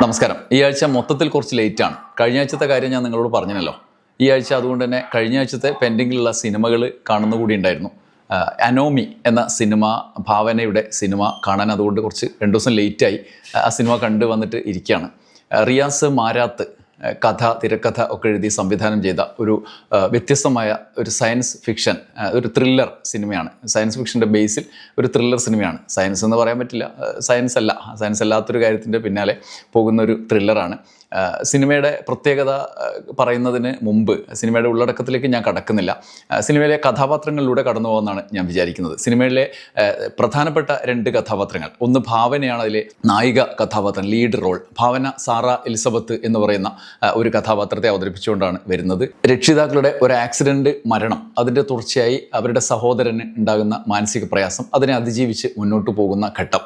നമസ്കാരം. ഈ ആഴ്ച മൊത്തത്തിൽ കുറച്ച് ലേറ്റാണ്. കഴിഞ്ഞ ആഴ്ചത്തെ കാര്യം ഞാൻ നിങ്ങളോട് പറഞ്ഞല്ലോ. ഈ ആഴ്ച അതുകൊണ്ട് തന്നെ കഴിഞ്ഞ ആഴ്ചത്തെ പെൻഡിങ്ങിലുള്ള സിനിമകൾ കാണുന്ന കൂടി ഉണ്ടായിരുന്നു. അനോമി എന്ന സിനിമ, ഭാവനയുടെ സിനിമ കാണാൻ അതുകൊണ്ട് കുറച്ച് 2 ദിവസം ലേറ്റായി. ആ സിനിമ കണ്ടു വന്നിട്ട് ഇരിക്കുകയാണ്. റിയാസ് മാരാത്ത് കഥ, തിരക്കഥ ഒക്കെ എഴുതി സംവിധാനം ചെയ്ത ഒരു വ്യത്യസ്തമായ ഒരു സയൻസ് ഫിക്ഷൻ, ഒരു ത്രില്ലർ സിനിമയാണ്. സയൻസ് ഫിക്ഷൻ്റെ ബേസിൽ ഒരു ത്രില്ലർ സിനിമയാണ്. സയൻസ് എന്ന് പറയാൻ പറ്റില്ല, സയൻസ് അല്ലാത്തൊരു കാര്യത്തിൻ്റെ പിന്നാലെ പോകുന്ന ഒരു ത്രില്ലറാണ്. സിനിമയുടെ പ്രത്യേകത പറയുന്നതിന് മുമ്പ് സിനിമയുടെ ഉള്ളടക്കത്തിലേക്ക് ഞാൻ കടക്കുന്നില്ല. സിനിമയിലെ കഥാപാത്രങ്ങളിലൂടെ കടന്നു പോകുമെന്നാണ് ഞാൻ വിചാരിക്കുന്നത്. സിനിമയിലെ പ്രധാനപ്പെട്ട 2 കഥാപാത്രങ്ങൾ, ഒന്ന് ഭാവനയാണ് അതിലെ നായിക കഥാപാത്രം, ലീഡ് റോൾ. ഭാവന സാറ എലിസബത്ത് എന്ന് പറയുന്ന ഒരു കഥാപാത്രത്തെ അവതരിപ്പിച്ചുകൊണ്ടാണ് വരുന്നത്. രക്ഷിതാക്കളുടെ ഒരു ആക്സിഡൻറ്റ് മരണം, അതിൻ്റെ തുടർച്ചയായി അവരുടെ സഹോദരന് ഉണ്ടാകുന്ന മാനസിക പ്രയാസം, അതിനെ അതിജീവിച്ച് മുന്നോട്ട് പോകുന്ന ഘട്ടം.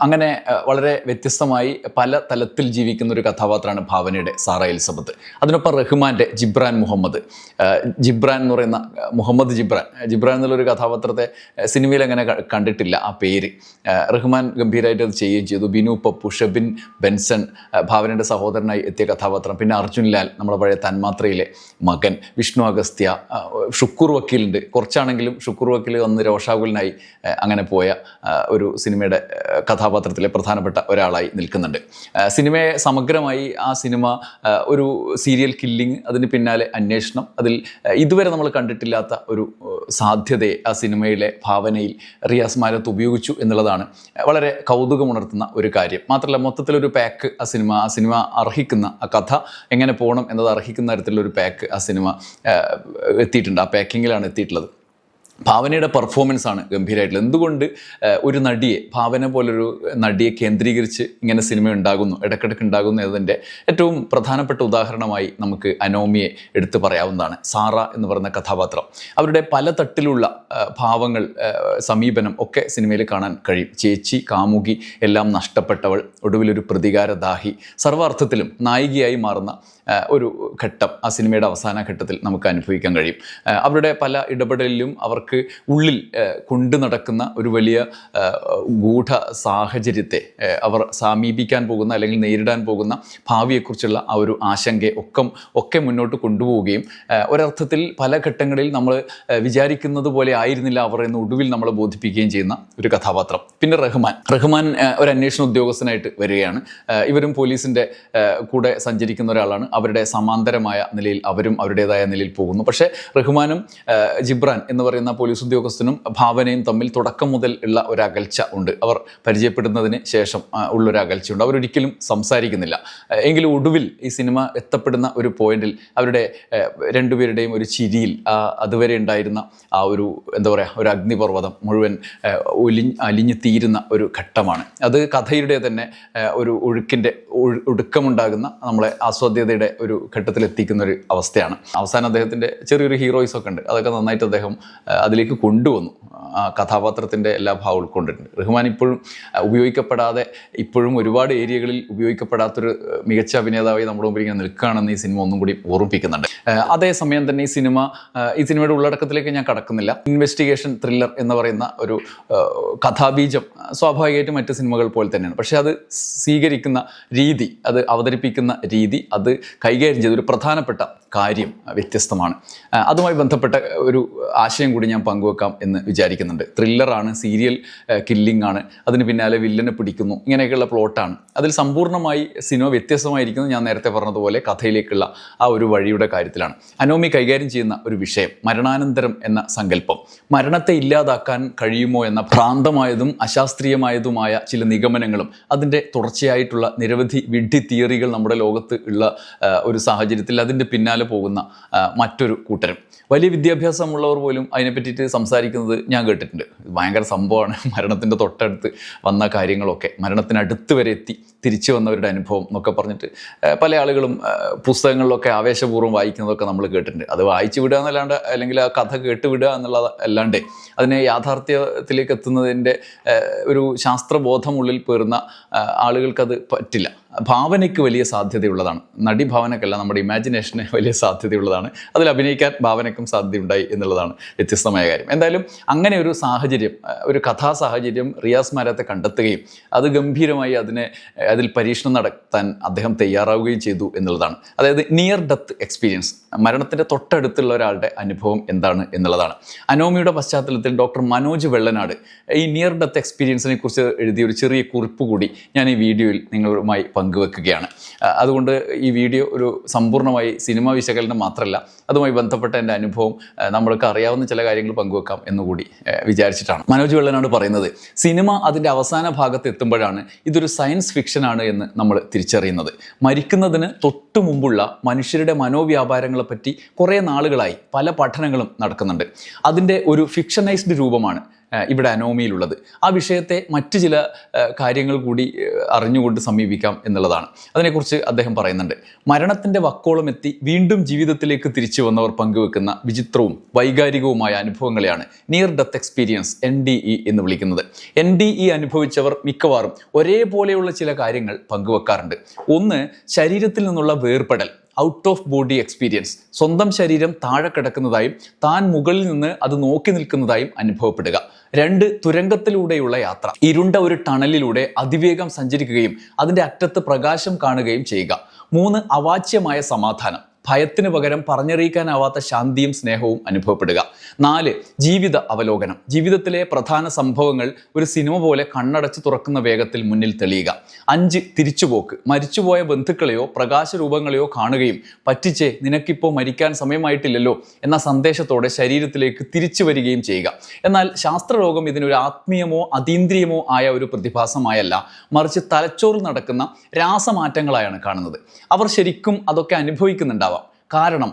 അങ്ങനെ വളരെ വ്യത്യസ്തമായി പല തലത്തിൽ ജീവിക്കുന്ന ഒരു കഥാപാത്രമാണ് ഭാവനയുടെ സാറ എലിസബത്ത്. അതിനൊപ്പം റഹ്മാൻ്റെ ജിബ്രാൻ മുഹമ്മദ്, ജിബ്രാൻ എന്ന് പറയുന്ന മുഹമ്മദ് ജിബ്രാൻ എന്നുള്ളൊരു കഥാപാത്രത്തെ സിനിമയിൽ അങ്ങനെ കണ്ടിട്ടില്ല. ആ പേര് റഹ്മാൻ ഗംഭീരമായിട്ട് അത് ചെയ്യുകയും ചെയ്തു. ബിനു പപ്പു, ഷെബിൻ ബെൻസൺ, ഭാവനയുടെ സഹോദരനായി എത്തിയ കഥാപാത്രം. പിന്നെ അർജുൻ ലാൽ, നമ്മുടെ പഴയ തന്മാത്രയിലെ മകൻ, വിഷ്ണു അഗസ്ത്യ, ഷുക്കൂർ വക്കീലുണ്ട്. കുറച്ചാണെങ്കിലും ഷുക്കൂർ വക്കീൽ വന്ന് രോഷാകുലനായി അങ്ങനെ പോയ ഒരു സിനിമയുടെ കഥാപാത്രത്തിലെ പ്രധാനപ്പെട്ട ഒരാളായി നിൽക്കുന്നുണ്ട്. സിനിമയെ സമഗ്രമായി ആ സിനിമ ഒരു സീരിയൽ കില്ലിങ്, അതിന് പിന്നാലെ അന്വേഷണം, അതിൽ ഇതുവരെ നമ്മൾ കണ്ടിട്ടില്ലാത്ത ഒരു സാധ്യതയെ ആ സിനിമയിലെ ഭാവനയിൽ റിയാസ് മാരാത്ത് ഉപയോഗിച്ചു എന്നുള്ളതാണ് വളരെ കൗതുകമുണർത്തുന്ന ഒരു കാര്യം. മാത്രമല്ല മൊത്തത്തിലൊരു പാക്ക് ആ സിനിമ അർഹിക്കുന്ന, ആ കഥ എങ്ങനെ പോകണം എന്നത് അർഹിക്കുന്ന തരത്തിലുള്ളൊരു പാക്ക് ആ സിനിമ എത്തിയിട്ടുണ്ട്. ആ പാക്കിങ്ങിലാണ് എത്തിയിട്ടുള്ളത്. ഭാവനയുടെ പെർഫോമൻസ് ആണ് ഗംഭീരമായിട്ടുള്ളത്. എന്തുകൊണ്ട് ഒരു നടിയെ, ഭാവന പോലൊരു നടിയെ കേന്ദ്രീകരിച്ച് ഇങ്ങനെ സിനിമ ഇടയ്ക്കിടയ്ക്ക് ഉണ്ടാകുന്നു എന്നതിൻ്റെ ഏറ്റവും പ്രധാനപ്പെട്ട ഉദാഹരണമായി നമുക്ക് അനോമിയെ എടുത്തു പറയാവുന്നതാണ്. സാറ എന്ന് പറയുന്ന കഥാപാത്രം, അവരുടെ പല തട്ടിലുള്ള ഭാവങ്ങൾ, സമീപനം ഒക്കെ സിനിമയിൽ കാണാൻ കഴിയും. ചേച്ചി, കാമുകി, എല്ലാം നഷ്ടപ്പെട്ടവൾ, ഒടുവിലൊരു പ്രതികാരദാഹി, സർവാർത്ഥത്തിലും നായികയായി മാറുന്ന ഒരു ഘട്ടം ആ സിനിമയുടെ അവസാന ഘട്ടത്തിൽ നമുക്ക് അനുഭവിക്കാൻ കഴിയും. അവരുടെ പല ഇടപെടലിലും അവർക്ക് ഉള്ളിൽ കൊണ്ടു നടക്കുന്ന ഒരു വലിയ ഗൂഢ സാഹചര്യത്തെ അവർ സമീപിക്കാൻ പോകുന്ന അല്ലെങ്കിൽ നേരിടാൻ പോകുന്ന ഭാവിയെക്കുറിച്ചുള്ള ആ ഒരു ആശങ്കയെ ഒക്കെ മുന്നോട്ട് കൊണ്ടുപോവുകയും ഒരർത്ഥത്തിൽ പല ഘട്ടങ്ങളിൽ നമ്മൾ വിചാരിക്കുന്നത് പോലെ ആയിരുന്നില്ല അവർ എന്ന് ഒടുവിൽ നമ്മളെ ബോധിപ്പിക്കുകയും ചെയ്യുന്ന ഒരു കഥാപാത്രം. പിന്നെ റഹ്മാൻ ഒരു അന്വേഷണ ഉദ്യോഗസ്ഥനായിട്ട് വരികയാണ്. ഇവരും പോലീസിൻ്റെ കൂടെ സഞ്ചരിക്കുന്ന ഒരാളാണ്. അവരുടെ സമാന്തരമായ നിലയിൽ അവരും അവരുടേതായ നിലയിൽ പോകുന്നു. പക്ഷേ റഹ്മാനും ജിബ്രാൻ എന്ന് പറയുന്ന പോലീസ് ഉദ്യോഗസ്ഥനും ഭാവനയും തമ്മിൽ തുടക്കം മുതൽ ഉള്ള ഒരു അകൽച്ച ഉണ്ട്. അവർ പരിചയപ്പെടുന്നതിന് ശേഷം ഉള്ളൊരു അകൽച്ചയുണ്ട്. അവരൊരിക്കലും സംസാരിക്കുന്നില്ല. എങ്കിലും ഒടുവിൽ ഈ സിനിമ എത്തപ്പെടുന്ന ഒരു പോയിന്റിൽ അവരുടെ രണ്ടുപേരുടെയും ഒരു ചിരിയിൽ അതുവരെ ഉണ്ടായിരുന്ന ആ ഒരു ഒരു അഗ്നിപർവ്വതം മുഴുവൻ അലിഞ്ഞു തീരുന്ന ഒരു ഘട്ടമാണ്. അത് കഥയുടെ തന്നെ ഒരു ഒടുക്കമുണ്ടാകുന്ന നമ്മളെ ആസ്വാദ്യതയുടെ ഒരു ഘട്ടത്തിൽ എത്തിക്കുന്ന ഒരു അവസ്ഥയാണ്. അവസാനം അദ്ദേഹത്തിൻ്റെ ചെറിയൊരു ഹീറോയിസ് ഒക്കെ ഉണ്ട്. അതൊക്കെ നന്നായിട്ട് അദ്ദേഹം അതിലേക്ക് കൊണ്ടുവന്നു. ആ കഥാപാത്രത്തിൻ്റെ എല്ലാ ഭാവം ഉൾക്കൊണ്ടിട്ടുണ്ട്. റഹ്മാൻ ഇപ്പോഴും ഉപയോഗിക്കപ്പെടാതെ, ഇപ്പോഴും ഒരുപാട് ഏരിയകളിൽ ഉപയോഗിക്കപ്പെടാത്തൊരു മികച്ച അഭിനേതാവായി നമ്മുടെ മുമ്പിൽ ഇങ്ങനെ നിൽക്കുകയാണെന്ന് ഈ സിനിമ ഒന്നും കൂടി ഓർമ്മിപ്പിക്കുന്നുണ്ട്. അതേസമയം തന്നെ ഈ സിനിമയുടെ ഉള്ളടക്കത്തിലേക്ക് ഞാൻ കടക്കുന്നില്ല. ഇൻവെസ്റ്റിഗേഷൻ ത്രില്ലർ എന്ന് പറയുന്ന ഒരു കഥാബീജം സ്വാഭാവികമായിട്ടും മറ്റ് സിനിമകൾ പോലെ തന്നെയാണ്. പക്ഷേ അത് സ്വീകരിക്കുന്ന രീതി, അത് അവതരിപ്പിക്കുന്ന രീതി, അത് കൈകാര്യം ചെയ്തൊരു പ്രധാനപ്പെട്ട കാര്യം വ്യത്യസ്തമാണ്. അതുമായി ബന്ധപ്പെട്ട ഒരു ആശയം കൂടി ഞാൻ പങ്കുവെക്കാം എന്ന് വിചാരിക്കുന്നുണ്ട്. ത്രില്ലറാണ്, സീരിയൽ കില്ലിംഗ് ആണ്, അതിന് പിന്നാലെ വില്ലനെ പിടിക്കുന്നു, ഇങ്ങനെയൊക്കെയുള്ള പ്ലോട്ടാണ്. അതിൽ സമ്പൂർണ്ണമായി സിനിമ വ്യത്യസ്തമായിരിക്കുന്നത് ഞാൻ നേരത്തെ പറഞ്ഞതുപോലെ കഥയിലേക്കുള്ള ആ ഒരു വഴിയുടെ കാര്യത്തിലാണ്. അനോമി കൈകാര്യം ചെയ്യുന്ന ഒരു വിഷയം മരണാനന്തരം എന്ന സങ്കല്പം. മരണത്തെ ഇല്ലാതാക്കാൻ കഴിയുമോ എന്ന ഭ്രാന്തമായതും അശാസ്ത്രീയമായതുമായ ചില നിഗമനങ്ങളും അതിൻ്റെ തുടർച്ചയായിട്ടുള്ള നിരവധി വിഡ്ഢി തിയറികൾ നമ്മുടെ ലോകത്ത് ഉള്ള ഒരു സാഹചര്യത്തിൽ അതിൻ്റെ പിന്നാലെ പോകുന്ന മറ്റൊരു കൂട്ടരും. വലിയ വിദ്യാഭ്യാസമുള്ളവർ പോലും അതിനെപ്പറ്റിയിട്ട് സംസാരിക്കുന്നത് ഞാൻ കേട്ടിട്ടുണ്ട്. ഭയങ്കര സംഭവമാണ്, മരണത്തിൻ്റെ തൊട്ടടുത്ത് വന്ന കാര്യങ്ങളൊക്കെ, മരണത്തിനടുത്ത് വരെ എത്തി തിരിച്ചു വന്നവരുടെ അനുഭവം എന്നൊക്കെ പറഞ്ഞിട്ട് പല ആളുകളും പുസ്തകങ്ങളിലൊക്കെ ആവേശപൂർവ്വം വായിക്കുന്നതൊക്കെ നമ്മൾ കേട്ടിട്ടുണ്ട്. അത് വായിച്ചു വിടുക എന്നല്ലാണ്ട്, അല്ലെങ്കിൽ ആ കഥ കേട്ടുവിടുക എന്നുള്ളത് അല്ലാണ്ട് അതിനെ യാഥാർത്ഥ്യത്തിലേക്ക് എത്തുന്നതിൻ്റെ ഒരു ശാസ്ത്രബോധമുള്ളിൽ പേറുന്ന ആളുകൾക്കത് പറ്റില്ല. ഭാവനയ്ക്ക് വലിയ സാധ്യതയുള്ളതാണ്. നടി ഭാവനക്കല്ല, നമ്മുടെ ഇമാജിനേഷന് വലിയ സാധ്യതയുള്ളതാണ്. അതിൽ അഭിനയിക്കാൻ ഭാവനയ്ക്കും സാധ്യതയുണ്ടായി എന്നുള്ളതാണ് വ്യത്യസ്തമായ കാര്യം. എന്തായാലും അങ്ങനെ ഒരു സാഹചര്യം, ഒരു കഥാ സാഹചര്യം റിയാസ് മാരാത്തെ കണ്ടെത്തുകയും അത് ഗംഭീരമായി അതിൽ പരീക്ഷണം നടത്താൻ അദ്ദേഹം തയ്യാറാവുകയും ചെയ്തു എന്നുള്ളതാണ്. അതായത് നിയർ ഡെത്ത് എക്സ്പീരിയൻസ്, മരണത്തിൻ്റെ തൊട്ടടുത്തുള്ള ഒരാളുടെ അനുഭവം എന്താണ് എന്നുള്ളതാണ്. അനോമിയുടെ പശ്ചാത്തലത്തിൽ ഡോക്ടർ മനോജ് വെള്ളനാട് ഈ നിയർ ഡെത്ത് എക്സ്പീരിയൻസിനെ കുറിച്ച് എഴുതിയ ഒരു ചെറിയ കുറിപ്പ് കൂടി ഞാൻ ഈ വീഡിയോയിൽ നിങ്ങളുമായി പങ്കുവെക്കുകയാണ്. അതുകൊണ്ട് ഈ വീഡിയോ ഒരു സമ്പൂർണ്ണമായി സിനിമാ വിശകലനം മാത്രമല്ല, അതുമായി ബന്ധപ്പെട്ട എൻ്റെ അനുഭവം നമ്മൾക്ക് അറിയാവുന്ന ചില കാര്യങ്ങൾ പങ്കുവെക്കാം എന്നുകൂടി വിചാരിച്ചിട്ടാണ്. മനോജ് വെള്ളനാട് പറയുന്നത്, സിനിമ അതിൻ്റെ അവസാന ഭാഗത്ത് എത്തുമ്പോഴാണ് ഇതൊരു സയൻസ് ഫിക്ഷനാണ് എന്ന് നമ്മൾ തിരിച്ചറിയുന്നത്. മരിക്കുന്നതിന് തൊട്ടു മുമ്പുള്ള മനുഷ്യരുടെ മനോവ്യാപാരങ്ങളെപ്പറ്റി കുറേ നാളുകളായി പല പഠനങ്ങളും നടക്കുന്നുണ്ട്. അതിൻ്റെ ഒരു ഫിക്ഷനൈസ്ഡ് രൂപമാണ് ഇവിടെ അനോമിയിലുള്ളത്. ആ വിഷയത്തെ മറ്റു ചില കാര്യങ്ങൾ കൂടി അറിഞ്ഞുകൊണ്ട് സമീപിക്കാം എന്നുള്ളതാണ്. അതിനെക്കുറിച്ച് അദ്ദേഹം പറയുന്നുണ്ട്. മരണത്തിൻ്റെ വക്കോളം എത്തി വീണ്ടും ജീവിതത്തിലേക്ക് തിരിച്ചു വന്നവർ പങ്കുവെക്കുന്ന വിചിത്രവും വൈകാരികവുമായ അനുഭവങ്ങളെയാണ് നിയർ ഡെത്ത് എക്സ്പീരിയൻസ് NDE എന്ന് വിളിക്കുന്നത്. NDE അനുഭവിച്ചവർ മിക്കവാറും ഒരേപോലെയുള്ള ചില കാര്യങ്ങൾ പങ്കുവെക്കാറുണ്ട്. ഒന്ന്, ശരീരത്തിൽ നിന്നുള്ള വേർപെടൽ, ഔട്ട് ഓഫ് ബോഡി എക്സ്പീരിയൻസ്. സ്വന്തം ശരീരം താഴെ കിടക്കുന്നതായും താൻ മുകളിൽ നിന്ന് അത് നോക്കി നിൽക്കുന്നതായും അനുഭവപ്പെടുക. 2, തുരങ്കത്തിലൂടെയുള്ള യാത്ര. ഇരുണ്ട ഒരു ടണലിലൂടെ അതിവേഗം സഞ്ചരിക്കുകയും അതിൻ്റെ അറ്റത്ത് പ്രകാശം കാണുകയും ചെയ്യുക. 3, അവാച്യമായ സമാധാനം. ഭയത്തിന് പകരം പറഞ്ഞറിയിക്കാനാവാത്ത ശാന്തിയും സ്നേഹവും അനുഭവപ്പെടുക. 4, ജീവിത അവലോകനം. ജീവിതത്തിലെ പ്രധാന സംഭവങ്ങൾ ഒരു സിനിമ പോലെ കണ്ണടച്ച് തുറക്കുന്ന വേഗത്തിൽ മുന്നിൽ തെളിയുക. 5, തിരിച്ചുപോക്ക്. മരിച്ചുപോയ ബന്ധുക്കളെയോ പ്രകാശരൂപങ്ങളെയോ കാണുകയും പറ്റിച്ചേ നിനക്കിപ്പോൾ മരിക്കാൻ സമയമായിട്ടില്ലല്ലോ എന്ന സന്ദേശത്തോടെ ശരീരത്തിലേക്ക് തിരിച്ചു വരികയും ചെയ്യുക. എന്നാൽ ശാസ്ത്രലോകം ഇതിനൊരു ആത്മീയമോ അതീന്ദ്രിയമോ ആയ ഒരു പ്രതിഭാസമായല്ല, മറിച്ച് തലച്ചോറിൽ നടക്കുന്ന രാസമാറ്റങ്ങളായാണ് കാണുന്നത്. അവർ ശരിക്കും അതൊക്കെ അനുഭവിക്കുന്നുണ്ടാവും. കാരണം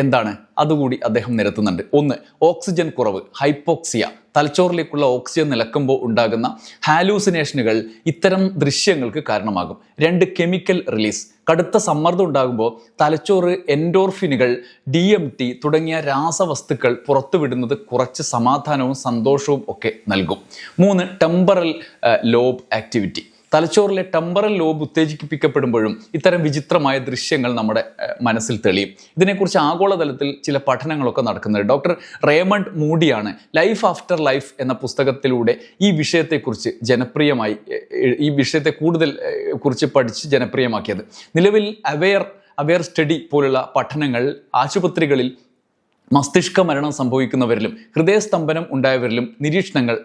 എന്താണ്? അതുകൂടി അദ്ദേഹം നിരത്തുന്നുണ്ട്. 1, ഓക്സിജൻ കുറവ്, ഹൈപ്പോക്സിയ. തലച്ചോറിലേക്കുള്ള ഓക്സിജൻ നിലക്കുമ്പോൾ ഉണ്ടാകുന്ന ഹാലൂസിനേഷനുകൾ ഇത്തരം ദൃശ്യങ്ങൾക്ക് കാരണമാകും. 2, കെമിക്കൽ റിലീസ്. കടുത്ത സമ്മർദ്ദം ഉണ്ടാകുമ്പോൾ തലച്ചോറ് എൻഡോർഫിനുകൾ, DMT തുടങ്ങിയ രാസവസ്തുക്കൾ പുറത്തുവിടുന്നത് കുറച്ച് സമാധാനവും സന്തോഷവും ഒക്കെ നൽകും. 3, ടെമ്പറൽ ലോബ് ആക്ടിവിറ്റി. തലച്ചോറിലെ ടെമ്പറൽ ലോബ് ഉത്തേജിപ്പിക്കപ്പെടുമ്പോഴും ഇത്തരം വിചിത്രമായ ദൃശ്യങ്ങൾ നമ്മുടെ മനസ്സിൽ തെളിയും. ഇതിനെക്കുറിച്ച് ആഗോളതലത്തിൽ ചില പഠനങ്ങളൊക്കെ നടക്കുന്നുണ്ട്. ഡോക്ടർ റേമണ്ട് മൂഡിയാണ് ലൈഫ് ആഫ്റ്റർ ലൈഫ് എന്ന പുസ്തകത്തിലൂടെ ഈ വിഷയത്തെ കൂടുതൽ കുറിച്ച് പഠിച്ച് ജനപ്രിയമാക്കിയത്. നിലവിൽ അവെയർ സ്റ്റഡി പോലുള്ള പഠനങ്ങൾ ആശുപത്രികളിൽ മസ്തിഷ്ക മരണം സംഭവിക്കുന്നവരിലും ഹൃദയസ്തംഭനം ഉണ്ടായവരിലും നിരീക്ഷണങ്ങൾ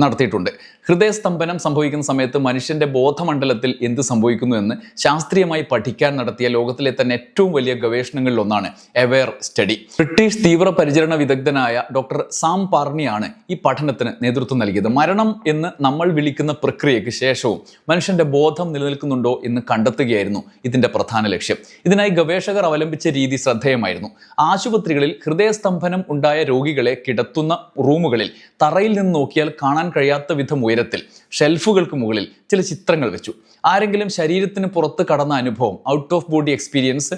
നടത്തിയിട്ടുണ്ട്. ഹൃദയസ്തംഭനം സംഭവിക്കുന്ന സമയത്ത് മനുഷ്യൻ്റെ ബോധമണ്ഡലത്തിൽ എന്ത് സംഭവിക്കുന്നു എന്ന് ശാസ്ത്രീയമായി പഠിക്കാൻ നടത്തിയ ലോകത്തിലെ തന്നെ ഏറ്റവും വലിയ ഗവേഷണങ്ങളിലൊന്നാണ് അവെയർ സ്റ്റഡി. ബ്രിട്ടീഷ് തീവ്ര പരിചരണ വിദഗ്ധനായ ഡോക്ടർ സാം പാർണിയാണ് ഈ പഠനത്തിന് നേതൃത്വം നൽകിയത്. മരണം എന്ന് നമ്മൾ വിളിക്കുന്ന പ്രക്രിയയ്ക്ക് ശേഷവും മനുഷ്യൻ്റെ ബോധം നിലനിൽക്കുന്നുണ്ടോ എന്ന് കണ്ടെത്തുകയായിരുന്നു ഇതിൻ്റെ പ്രധാന ലക്ഷ്യം. ഇതിനായി ഗവേഷകർ അവലംബിച്ച രീതി ശ്രദ്ധേയമായിരുന്നു. ആശുപത്രികളിൽ ഹൃദയസ്തംഭനം ഉണ്ടായ രോഗികളെ കിടത്തുന്ന റൂമുകളിൽ തറയിൽ നിന്ന് നോക്കിയാൽ കാണാൻ കഴിയാത്ത വിധം ഉയരത്തിൽ ഷെൽഫുകൾക്ക് മുകളിൽ ചില ചിത്രങ്ങൾ വെച്ചു. ആരെങ്കിലും ശരീരത്തിന് പുറത്ത് കടന്ന അനുഭവം, ഔട്ട് ഓഫ് ബോഡി എക്സ്പീരിയൻസ്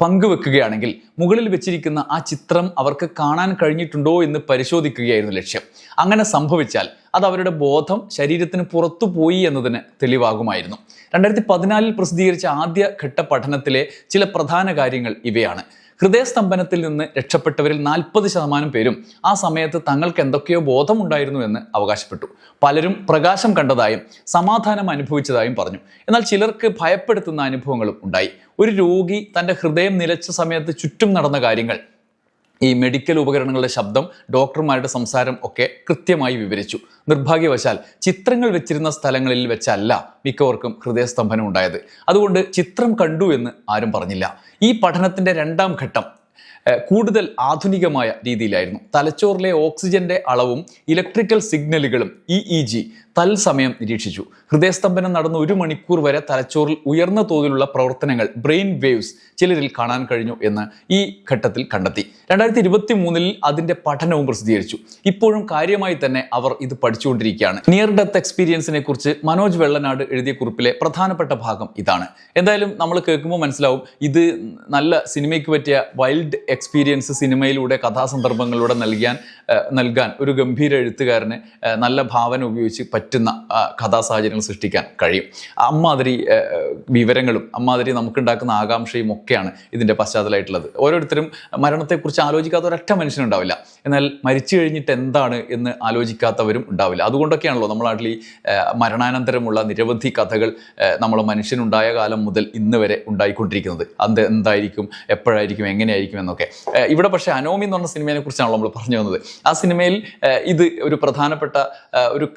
പങ്കുവെക്കുകയാണെങ്കിൽ മുകളിൽ വെച്ചിരിക്കുന്ന ആ ചിത്രം അവർക്ക് കാണാൻ കഴിഞ്ഞിട്ടുണ്ടോ എന്ന് പരിശോധിക്കുകയായിരുന്നു ലക്ഷ്യം. അങ്ങനെ സംഭവിച്ചാൽ അത് അവരുടെ ബോധം ശരീരത്തിന് പുറത്തു പോയി എന്നതിന് തെളിവാകുമായിരുന്നു. 2014 പ്രസിദ്ധീകരിച്ച ആദ്യഘട്ട പഠനത്തിലെ ചില പ്രധാന കാര്യങ്ങൾ ഇവയാണ്. ഹൃദയസ്തംഭനത്തിൽ നിന്ന് രക്ഷപ്പെട്ടവരിൽ 40% പേരും ആ സമയത്ത് തങ്ങൾക്ക് എന്തൊക്കെയോ ബോധമുണ്ടായിരുന്നു എന്ന് അവകാശപ്പെട്ടു. പലരും പ്രകാശം കണ്ടതായും സമാധാനം അനുഭവിച്ചതായും പറഞ്ഞു. എന്നാൽ ചിലർക്ക് ഭയപ്പെടുത്തുന്ന അനുഭവങ്ങളും ഉണ്ടായി. ഒരു രോഗി തൻ്റെ ഹൃദയം നിലച്ച സമയത്ത് ചുറ്റും നടന്ന കാര്യങ്ങൾ, ഈ മെഡിക്കൽ ഉപകരണങ്ങളുടെ ശബ്ദം, ഡോക്ടർമാരുടെ സംസാരം ഒക്കെ കൃത്യമായി വിവരിച്ചു. നിർഭാഗ്യവശാൽ ചിത്രങ്ങൾ വെച്ചിരുന്ന സ്ഥലങ്ങളിൽ വെച്ചല്ല മിക്കവർക്കും ഹൃദയസ്തംഭനം ഉണ്ടായത്. അതുകൊണ്ട് ചിത്രം കണ്ടു എന്ന് ആരും പറഞ്ഞില്ല. ഈ പഠനത്തിൻ്റെ 2ാം ഘട്ടം കൂടുതൽ ആധുനികമായ രീതിയിലായിരുന്നു. തലച്ചോറിലെ ഓക്സിജന്റെ അളവും ഇലക്ട്രിക്കൽ സിഗ്നലുകളും EEG തത്സമയം നിരീക്ഷിച്ചു. ഹൃദയസ്തംഭനം നടന്ന 1 മണിക്കൂർ വരെ തലച്ചോറിൽ ഉയർന്ന തോതിലുള്ള പ്രവർത്തനങ്ങൾ, ബ്രെയിൻ വേവ്സ് ചിലരിൽ കാണാൻ കഴിഞ്ഞു എന്ന് ഈ ഘട്ടത്തിൽ കണ്ടെത്തി. 2023 അതിൻ്റെ പഠനവും പ്രസിദ്ധീകരിച്ചു. ഇപ്പോഴും കാര്യമായി തന്നെ അവർ ഇത് പഠിച്ചുകൊണ്ടിരിക്കുകയാണ്. നിയർ ഡെത്ത് എക്സ്പീരിയൻസിനെ കുറിച്ച് മനോജ് വെള്ളനാട് എഴുതിയ കുറിപ്പിലെ പ്രധാനപ്പെട്ട ഭാഗം ഇതാണ്. എന്തായാലും നമ്മൾ കേൾക്കുമ്പോൾ മനസ്സിലാവും, ഇത് നല്ല സിനിമയ്ക്ക് പറ്റിയ വൈൽഡ് എക്സ്പീരിയൻസ് സിനിമയിലൂടെ കഥാസന്ദർഭങ്ങളിലൂടെ നൽകാൻ ഒരു ഗംഭീര എഴുത്തുകാരന് നല്ല ഭാവന ഉപയോഗിച്ച് പറ്റും പറ്റുന്ന കഥാസാഹചര്യങ്ങൾ സൃഷ്ടിക്കാൻ കഴിയും. അമ്മാതിരി വിവരങ്ങളും അമ്മാതിരി നമുക്കുണ്ടാക്കുന്ന ആകാംക്ഷയും ഒക്കെയാണ് ഇതിൻ്റെ പശ്ചാത്തലമായിട്ടുള്ളത്. ഓരോരുത്തരും മരണത്തെക്കുറിച്ച് ആലോചിക്കാത്ത ഒരൊറ്റ മനുഷ്യനുണ്ടാവില്ല. എന്നാൽ മരിച്ചു കഴിഞ്ഞിട്ട് എന്താണ് എന്ന് ആലോചിക്കാത്തവരും ഉണ്ടാവില്ല. അതുകൊണ്ടൊക്കെയാണല്ലോ നമ്മുടെ നാട്ടിൽ ഈ മരണാനന്തരമുള്ള നിരവധി കഥകൾ നമ്മൾ മനുഷ്യനുണ്ടായ കാലം മുതൽ ഇന്ന് വരെ ഉണ്ടായിക്കൊണ്ടിരിക്കുന്നത്. അത് എന്തായിരിക്കും, എപ്പോഴായിരിക്കും, എങ്ങനെയായിരിക്കും എന്നൊക്കെ. ഇവിടെ പക്ഷേ അനോമി എന്ന് പറഞ്ഞ സിനിമയെ കുറിച്ചാണല്ലോ നമ്മൾ പറഞ്ഞു വന്നത്. ആ സിനിമയിൽ ഇത് ഒരു പ്രധാനപ്പെട്ട ഒരു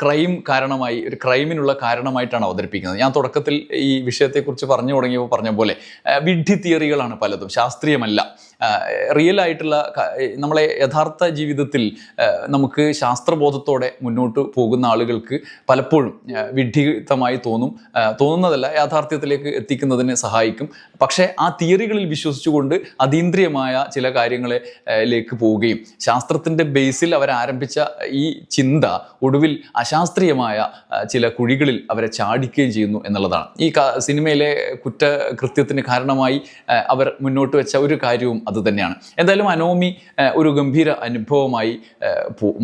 കാരണമായി, ഒരു ക്രൈമിനുള്ള കാരണമായിട്ടാണ് അവതരിപ്പിക്കുന്നത്. ഞാൻ തുടക്കത്തിൽ ഈ വിഷയത്തെക്കുറിച്ച് പറഞ്ഞു തുടങ്ങിയപ്പോൾ പറഞ്ഞ പോലെ വിഡ്ഢി തിയറികളാണ് പലതും, ശാസ്ത്രീയമല്ല. റിയൽ ആയിട്ടുള്ള നമ്മളെ യഥാർത്ഥ ജീവിതത്തിൽ നമുക്ക് ശാസ്ത്രബോധത്തോടെ മുന്നോട്ട് പോകുന്ന ആളുകൾക്ക് പലപ്പോഴും വിഡ്ഢിത്തമായി തോന്നുന്നതല്ല, യാഥാർത്ഥ്യത്തിലേക്ക് എത്തിക്കുന്നതിന് സഹായിക്കും. പക്ഷേ ആ തിയറികളിൽ വിശ്വസിച്ചുകൊണ്ട് അതീന്ദ്രിയമായ ചില കാര്യങ്ങളിലേക്ക് പോവുകയും ശാസ്ത്രത്തിൻ്റെ ബേസിൽ അവരാരംഭിച്ച ഈ ചിന്ത ഒടുവിൽ അശാസ്ത്രീയമായ ചില കുഴികളിൽ അവരെ ചാടിക്കുകയും ചെയ്യുന്നു എന്നുള്ളതാണ്. ഈ സിനിമയിലെ കുറ്റകൃത്യത്തിന് കാരണമായി അവർ മുന്നോട്ട് വെച്ച ഒരു കാര്യവും അത് തന്നെയാണ്. എന്തായാലും അനോമി ഒരു ഗംഭീര അനുഭവമായി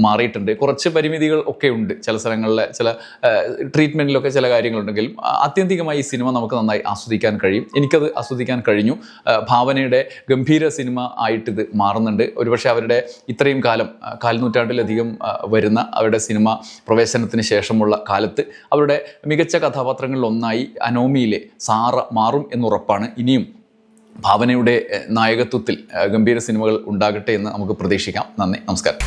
മാറിയിട്ടുണ്ട്. കുറച്ച് പരിമിതികൾ ഒക്കെ ഉണ്ട്, ചില സ്ഥലങ്ങളിലെ ചില ട്രീറ്റ്മെൻറ്റിലൊക്കെ ചില കാര്യങ്ങളുണ്ടെങ്കിലും ആത്യന്തികമായി ഈ സിനിമ നമുക്ക് നന്നായി ആസ്വദിക്കാൻ കഴിയും. എനിക്കത് ആസ്വദിക്കാൻ കഴിഞ്ഞു. ഭാവനയുടെ ഗംഭീര സിനിമ ആയിട്ടിത് മാറുന്നുണ്ട്. ഒരുപക്ഷെ അവരുടെ ഇത്രയും കാൽനൂറ്റാണ്ടിലധികം വരുന്ന അവരുടെ സിനിമ പ്രവേശനത്തിന് ശേഷമുള്ള കാലത്ത് അവരുടെ മികച്ച കഥാപാത്രങ്ങളിൽ ഒന്നായി അനോമിയിലെ സാറ മാറും എന്നുറപ്പാണ്. ഇനിയും ഭാവനയുടെ നായകത്വത്തിൽ ഗംഭീര സിനിമകൾ ഉണ്ടാകട്ടെ എന്ന് നമുക്ക് പ്രതീക്ഷിക്കാം. നന്ദി, നമസ്കാരം.